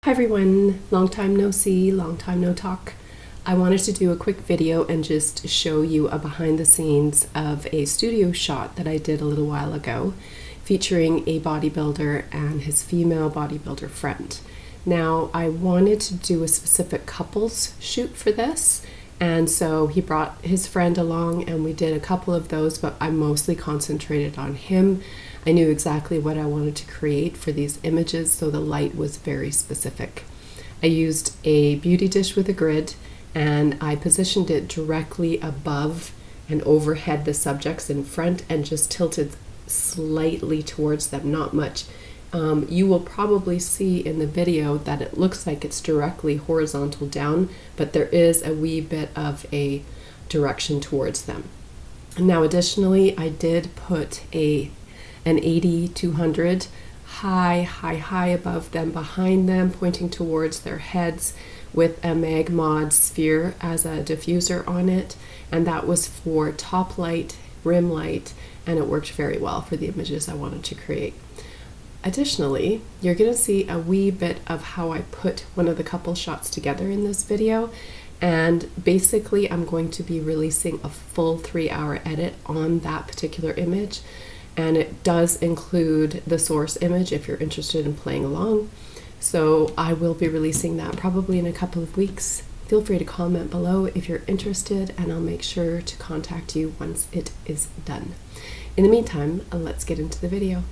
Hi everyone, long time no see, long time no talk. I wanted to do a quick video and just show you a behind the scenes of a studio shot that I did a little while ago featuring a bodybuilder and his female bodybuilder friend. Now I wanted to do a specific couples shoot for this, and so he brought his friend along and we did a couple of those, but I mostly concentrated on him. I knew exactly what I wanted to create for these images, so the light was very specific. I used a beauty dish with a grid and I positioned it directly above and overhead the subjects in front and just tilted slightly towards them, not much. You will probably see in the video that it looks like it's directly horizontal down, but there is a wee bit of a direction towards them. Now additionally, I did put an 80-200 high above them, behind them, pointing towards their heads, with a Mag Mod sphere as a diffuser on it, and that was for top light, rim light, and it worked very well for the images I wanted to create. Additionally, you're going to see a wee bit of how I put one of the couple shots together in this video, and basically I'm going to be releasing a full 3-hour edit on that particular image, and it does include the source image if you're interested in playing along. So I will be releasing that probably in a couple of weeks. Feel free to comment below if you're interested, and I'll make sure to contact you once it is done. In the meantime, let's get into the video.